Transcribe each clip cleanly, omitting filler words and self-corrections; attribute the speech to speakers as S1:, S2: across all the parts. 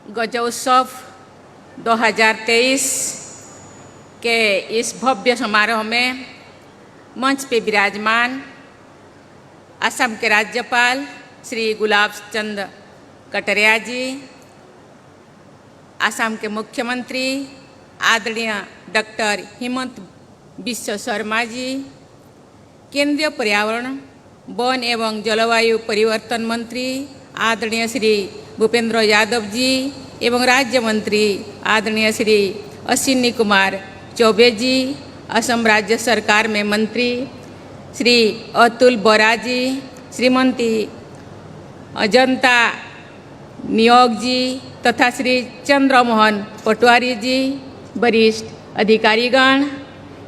S1: गजोत्सव 2023 के इस भव्य समारोह में मंच पे विराजमान असम के राज्यपाल श्री गुलाब चंद कटारिया जी, असम के मुख्यमंत्री आदरणीय डॉक्टर हिमंत बिश्व शर्मा जी, केंद्रीय पर्यावरण वन एवं जलवायु परिवर्तन मंत्री आदरणीय श्री भूपेंद्र यादव जी एवं राज्य मंत्री आदरणीय श्री अश्विनी कुमार चौबे जी, असम राज्य सरकार में मंत्री श्री अतुल बोरा जी, श्रीमती अजंता नियोग जी तथा श्री चंद्रमोहन पटवारी जी, वरिष्ठ अधिकारीगण,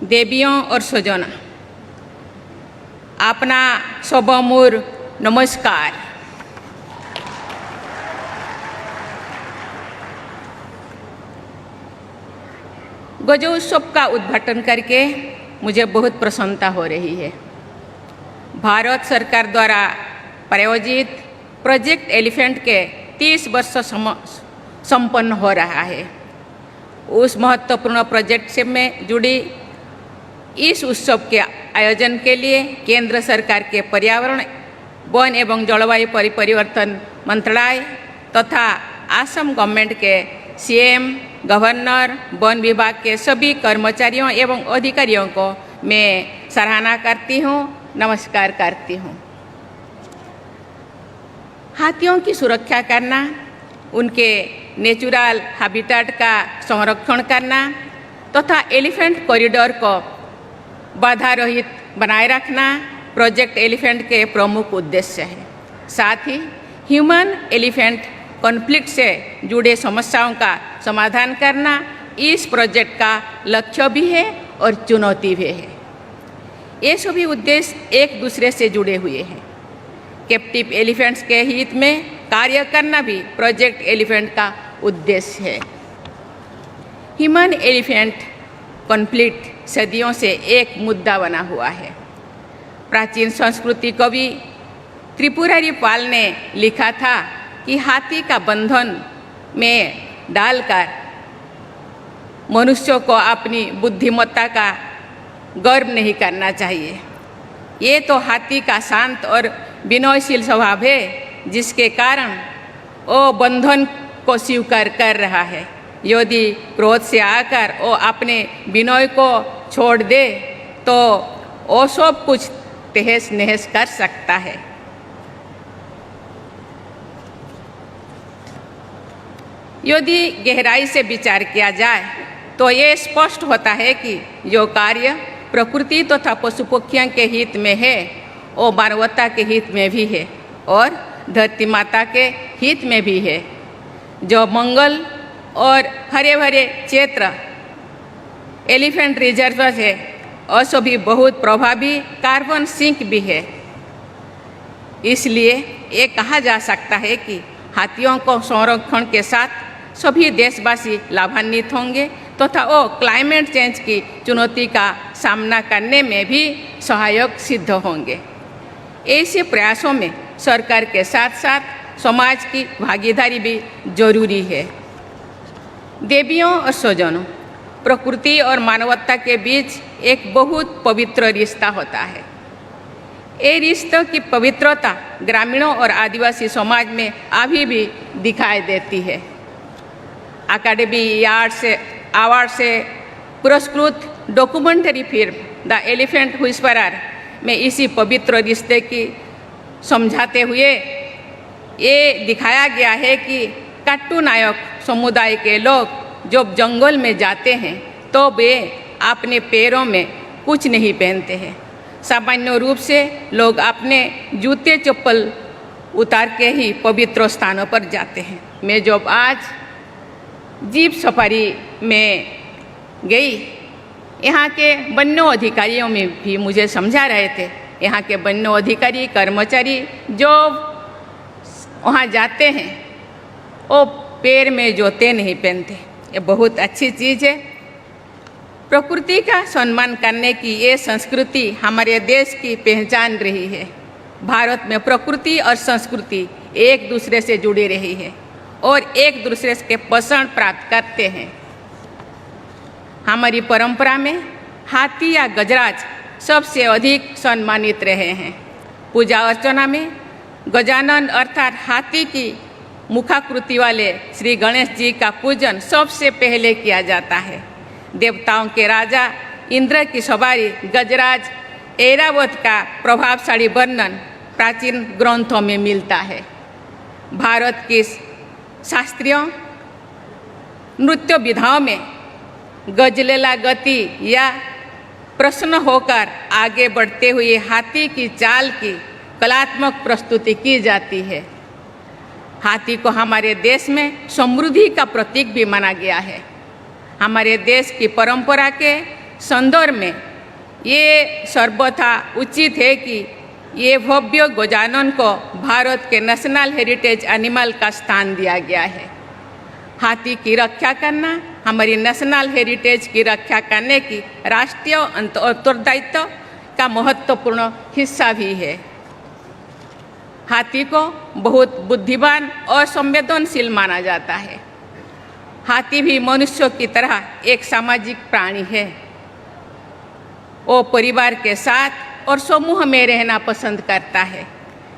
S1: देवियों और स्वजन, अपना सबमूर नमस्कार। गजोत्सव का उद्घाटन करके मुझे बहुत प्रसन्नता हो रही है। भारत सरकार द्वारा प्रायोजित प्रोजेक्ट एलिफेंट के 30 वर्ष संपन्न हो रहा है। उस महत्वपूर्ण प्रोजेक्ट से में जुड़ी इस उत्सव के आयोजन के लिए केंद्र सरकार के पर्यावरण वन एवं जलवायु परिवर्तन मंत्रालय तथा असम गवर्नमेंट के सीएम, गवर्नर, वन विभाग के सभी कर्मचारियों एवं अधिकारियों को मैं सराहना करती हूँ, नमस्कार करती हूँ। हाथियों की सुरक्षा करना, उनके नेचुरल हैबिटेट का संरक्षण करना तथा एलिफेंट कॉरिडोर को बाधा रहित बनाए रखना प्रोजेक्ट एलिफेंट के प्रमुख उद्देश्य है। साथ ही ह्यूमन एलिफेंट कॉन्फ्लिक्ट से जुड़े समस्याओं का समाधान करना इस प्रोजेक्ट का लक्ष्य भी है और चुनौती भी है। ये सभी उद्देश्य एक दूसरे से जुड़े हुए हैं। कैप्टिव एलिफेंट्स के हित में कार्य करना भी प्रोजेक्ट एलिफेंट का उद्देश्य है। ह्यूमन एलिफेंट कॉन्फ्लिक्ट सदियों से एक मुद्दा बना हुआ है। प्राचीन संस्कृति कवि त्रिपुरारी पाल ने लिखा था कि हाथी का बंधन में डालकर मनुष्यों को अपनी बुद्धिमत्ता का गर्व नहीं करना चाहिए। ये तो हाथी का शांत और विनयशील स्वभाव है, जिसके कारण वो बंधन को स्वीकार कर रहा है। यदि क्रोध से आकर वो अपने विनय को छोड़ दे तो वो सब कुछ तहस नहस कर सकता है। यदि गहराई से विचार किया जाए तो ये स्पष्ट होता है कि जो कार्य प्रकृति तथा पशु पक्षियों के हित में है वो मानवता के हित में भी है और धरती माता के हित में भी है। जो मंगल और हरे भरे क्षेत्र एलिफेंट रिजर्व है और सभी बहुत प्रभावी कार्बन सिंक भी है। इसलिए ये कहा जा सकता है कि हाथियों को संरक्षण के साथ सभी देशवासी लाभान्वित होंगे तथा वो क्लाइमेट चेंज की चुनौती का सामना करने में भी सहायक सिद्ध होंगे। ऐसे प्रयासों में सरकार के साथ साथ समाज की भागीदारी भी जरूरी है। देवियों और स्वजनों, प्रकृति और मानवता के बीच एक बहुत पवित्र रिश्ता होता है। ये रिश्तों की पवित्रता ग्रामीणों और आदिवासी समाज में अभी भी दिखाई देती है। अकादमी अवार्ड से पुरस्कृत documentary film the elephant whisperer में इसी पवित्र रिश्ते की समझाते हुए ये दिखाया गया है कि कट्टू नायक समुदाय के लोग जब जंगल में जाते हैं तो वे अपने पैरों में कुछ नहीं पहनते हैं। सामान्य रूप से लोग अपने जूते चप्पल उतार के ही पवित्र स्थानों पर जाते हैं। मैं जब आज जीप सफारी में गई, यहाँ के वन्य अधिकारियों में भी मुझे समझा रहे थे। यहाँ के वन्य अधिकारी कर्मचारी जो वहाँ जाते हैं वो पैर में जूते नहीं पहनते। ये बहुत अच्छी चीज़ है। प्रकृति का सम्मान करने की ये संस्कृति हमारे देश की पहचान रही है। भारत में प्रकृति और संस्कृति एक दूसरे से जुड़ी रही है। और एक दूसरे के पसंद प्राप्त करते हैं। हमारी परंपरा में हाथी या गजराज सबसे अधिक सम्मानित रहे हैं। पूजा अर्चना में गजानन अर्थात हाथी की मुखाकृति वाले श्री गणेश जी का पूजन सबसे पहले किया जाता है। देवताओं के राजा इंद्र की सवारी गजराज ऐरावत का प्रभावशाली वर्णन प्राचीन ग्रंथों में मिलता है। भारत की शास्त्रीय नृत्य विधाओं में गजलेला गति या प्रसन्न होकर आगे बढ़ते हुए हाथी की चाल की कलात्मक प्रस्तुति की जाती है। हाथी को हमारे देश में समृद्धि का प्रतीक भी माना गया है। हमारे देश की परंपरा के संदर्भ में ये सर्वथा उचित है कि ये भव्य गजानन को भारत के नेशनल हेरिटेज एनिमल का स्थान दिया गया है। हाथी की रक्षा करना हमारी नेशनल हेरिटेज की रक्षा करने की राष्ट्रीय उत्तरदायित्व का महत्वपूर्ण हिस्सा भी है। हाथी को बहुत बुद्धिमान और संवेदनशील माना जाता है। हाथी भी मनुष्यों की तरह एक सामाजिक प्राणी है। वो परिवार के साथ और समूह में रहना पसंद करता है।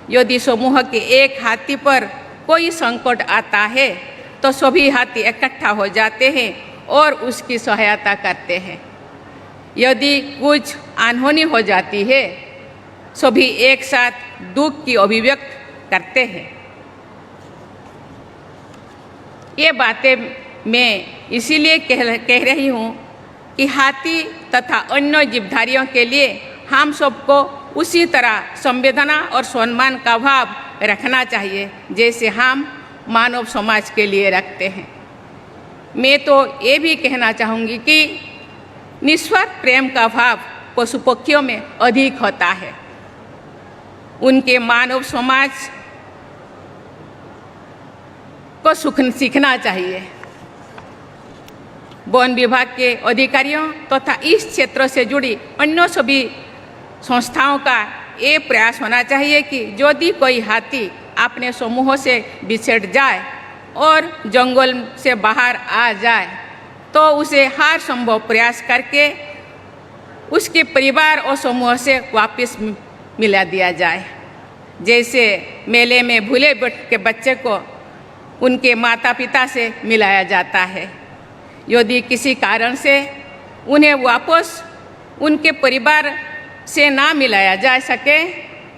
S1: यदि समूह के एक हाथी पर कोई संकट आता है तो सभी हाथी इकट्ठा हो जाते हैं और उसकी सहायता करते हैं। यदि कुछ अनहोनी हो जाती है सभी एक साथ दुख की अभिव्यक्त करते हैं। ये बातें मैं इसीलिए कह रही हूँ कि हाथी तथा अन्य जीवधारियों के लिए हम सबको उसी तरह संवेदना और सम्मान का भाव रखना चाहिए जैसे हम मानव समाज के लिए रखते हैं। मैं तो ये भी कहना चाहूँगी कि निस्वार्थ प्रेम का भाव पशु पक्षियों में अधिक होता है। उनके मानव समाज को सीखना चाहिए। वन विभाग के अधिकारियों तथा इस क्षेत्र से जुड़ी अन्य सभी संस्थाओं का ये प्रयास होना चाहिए कि यदि कोई हाथी अपने समूह से बिछड़ जाए और जंगल से बाहर आ जाए तो उसे हर संभव प्रयास करके उसके परिवार और समूह से वापस मिला दिया जाए। जैसे मेले में भूले के बच्चे को उनके माता पिता से मिलाया जाता है। यदि किसी कारण से उन्हें वापस उनके परिवार से ना मिलाया जा सके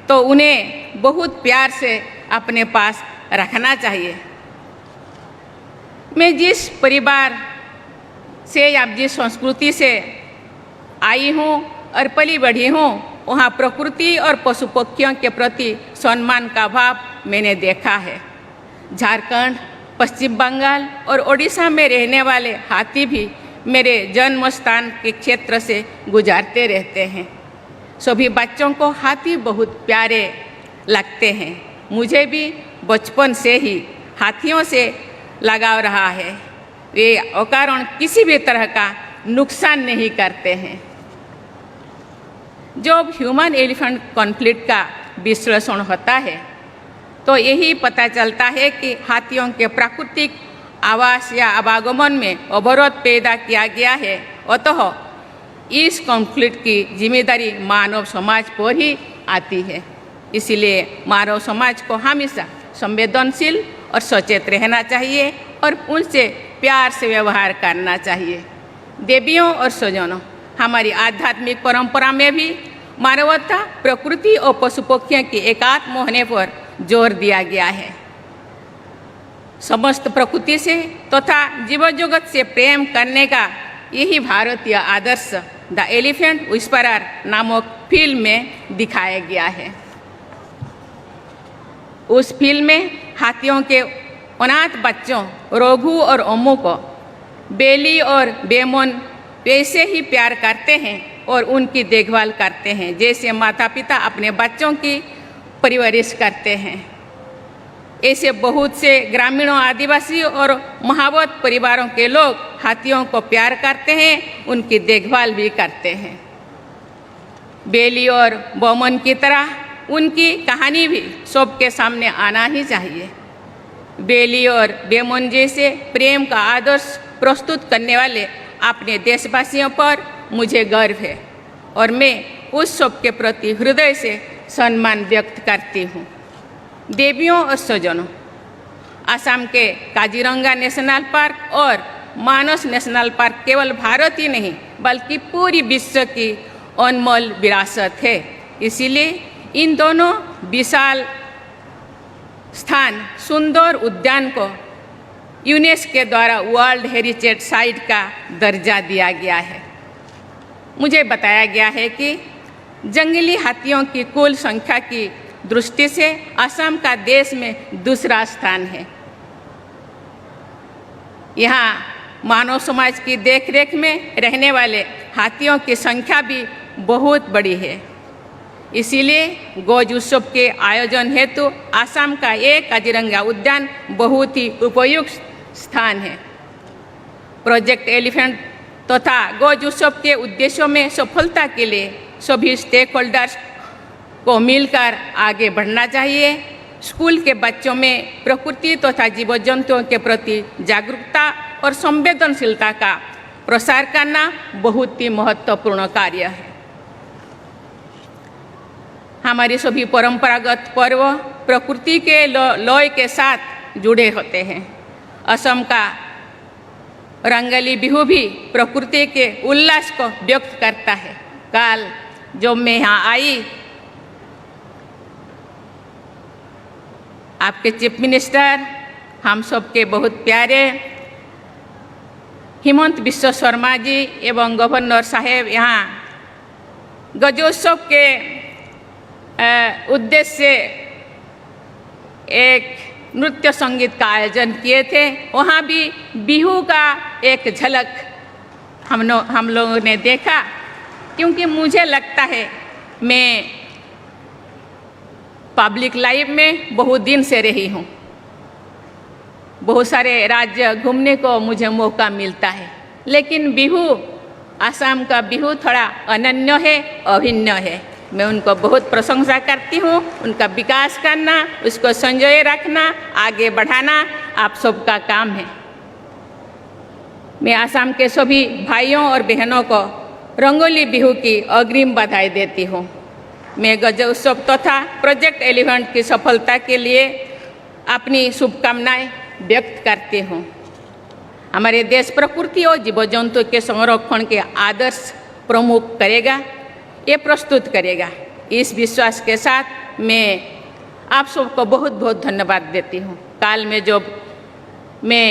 S1: तो उन्हें बहुत प्यार से अपने पास रखना चाहिए। मैं जिस परिवार से या जिस संस्कृति से आई हूँ और पली बढ़ी हूँ वहाँ प्रकृति और पशु पक्षियों के प्रति सम्मान का भाव मैंने देखा है। झारखंड, पश्चिम बंगाल और ओडिशा में रहने वाले हाथी भी मेरे जन्म स्थान के क्षेत्र से गुजारते रहते हैं। सभी बच्चों को हाथी बहुत प्यारे लगते हैं। मुझे भी बचपन से ही हाथियों से लगाव रहा है। वे अकारण किसी भी तरह का नुकसान नहीं करते हैं। जब ह्यूमन एलिफेंट कॉन्फ्लिक्ट का विश्लेषण होता है तो यही पता चलता है कि हाथियों के प्राकृतिक आवास या आवागमन में अवरोध पैदा किया गया है। अतः इस कॉन्फ्लिक्ट की जिम्मेदारी मानव समाज पर ही आती है। इसलिए मानव समाज को हमेशा संवेदनशील और सचेत रहना चाहिए और उनसे प्यार से व्यवहार करना चाहिए। देवियों और स्वजनों, हमारी आध्यात्मिक परंपरा में भी मानवता, प्रकृति और पशु पक्षियों की एकात्म होने पर जोर दिया गया है। समस्त प्रकृति से तथा जीव जगत से प्रेम करने का यही भारतीय आदर्श द एलिफेंट विस्परर नामक फिल्म में दिखाया गया है। उस फिल्म में हाथियों के अनाथ बच्चों रघु और अम्मू को बेली और बेमन वैसे ही प्यार करते हैं और उनकी देखभाल करते हैं जैसे माता पिता अपने बच्चों की परवरिश करते हैं। ऐसे बहुत से ग्रामीणों, आदिवासी और महावत परिवारों के लोग हाथियों को प्यार करते हैं, उनकी देखभाल भी करते हैं। बेली और बमन की तरह उनकी कहानी भी सबके सामने आना ही चाहिए। बेली और बेमन जैसे प्रेम का आदर्श प्रस्तुत करने वाले अपने देशवासियों पर मुझे गर्व है और मैं उस सब के प्रति हृदय से सम्मान व्यक्त करती हूँ। देवियों और स्वजनों, असम के काजीरंगा नेशनल पार्क और मानस नेशनल पार्क केवल भारत ही नहीं बल्कि पूरी विश्व की अनमोल विरासत है। इसीलिए इन दोनों विशाल स्थान सुंदर उद्यान को यूनेस्को द्वारा वर्ल्ड हेरिटेज साइट का दर्जा दिया गया है। मुझे बताया गया है कि जंगली हाथियों की कुल संख्या की दृष्टि से असम का देश में दूसरा स्थान है। यहाँ मानव समाज की देखरेख में रहने वाले हाथियों की संख्या भी बहुत बड़ी है। इसीलिए गौज उत्सव के आयोजन हेतु असम का एक काजीरंगा उद्यान बहुत ही उपयुक्त स्थान है। प्रोजेक्ट एलिफेंट तथा गौज उत्सव के उद्देश्यों में सफलता के लिए सभी स्टेक होल्डर्स को मिलकर आगे बढ़ना चाहिए। स्कूल के बच्चों में प्रकृति तथा जीव जंतुओं के प्रति जागरूकता और संवेदनशीलता का प्रसार करना बहुत ही महत्वपूर्ण कार्य है। हमारी सभी परंपरागत पर्व प्रकृति के लय के साथ जुड़े होते हैं। असम का रंगली बिहू भी प्रकृति के उल्लास को व्यक्त करता है। कल जब मैं यहाँ आई, आपके चीफ मिनिस्टर, हम सबके बहुत प्यारे हिमंत बिश्व शर्मा जी एवं गवर्नर साहेब यहाँ गजोत्सव के उद्देश्य से एक नृत्य संगीत का आयोजन किए थे। वहाँ भी बिहू का एक झलक हम लोगों ने देखा, क्योंकि मुझे लगता है मैं पब्लिक लाइफ में बहुत दिन से रही हूँ। बहुत सारे राज्य घूमने को मुझे मौका मिलता है, लेकिन बिहू, असम का बिहू थोड़ा अनन्य है, अभिन्न है। मैं उनको बहुत प्रशंसा करती हूँ। उनका विकास करना, उसको संजोए रखना, आगे बढ़ाना आप सबका काम है। मैं असम के सभी भाइयों और बहनों को रंगोली बिहू की अग्रिम बधाई देती हूँ। मैं गज उत्सव तथा प्रोजेक्ट एलिफेंट की सफलता के लिए अपनी शुभकामनाएं व्यक्त करती हूँ। हमारे देश प्रकृति और जीव जंतु के संरक्षण के आदर्श प्रमुख करेगा, ये प्रस्तुत करेगा। इस विश्वास के साथ मैं आप सबको बहुत बहुत धन्यवाद देती हूँ। काल में जब मैं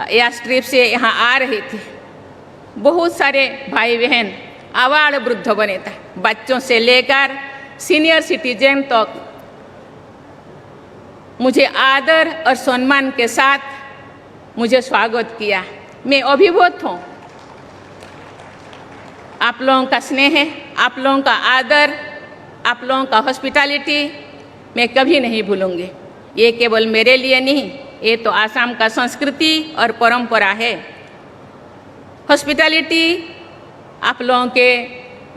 S1: एयर ट्रिप से यहाँ आ रही थी, बहुत सारे भाई बहन आवाड़ वृद्ध बने थे, बच्चों से लेकर सीनियर सिटीजन तक मुझे आदर और सम्मान के साथ मुझे स्वागत किया। मैं अभिभूत हूँ। आप लोगों का स्नेह, आप लोगों का आदर, आप लोगों का हॉस्पिटैलिटी मैं कभी नहीं भूलूंगी। ये केवल मेरे लिए नहीं, ये तो आसाम का संस्कृति और परंपरा है। हॉस्पिटैलिटी आप लोगों के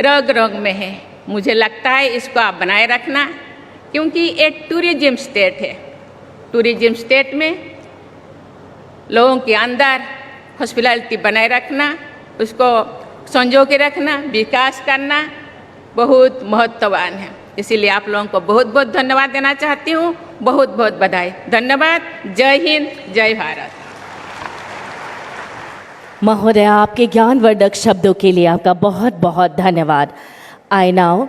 S1: रग रग में है। मुझे लगता है इसको आप बनाए रखना, क्योंकि एक टूरिज्म स्टेट है। टूरिज्म स्टेट में लोगों के अंदर हॉस्पिटैलिटी बनाए रखना, उसको संजो के रखना, विकास करना बहुत महत्ववान है। इसीलिए आप लोगों को बहुत बहुत धन्यवाद देना चाहती हूँ। बहुत बहुत बधाई। धन्यवाद। जय हिंद, जय भारत।
S2: महोदय, आपके ज्ञानवर्धक शब्दों के लिए आपका बहुत बहुत धन्यवाद। I now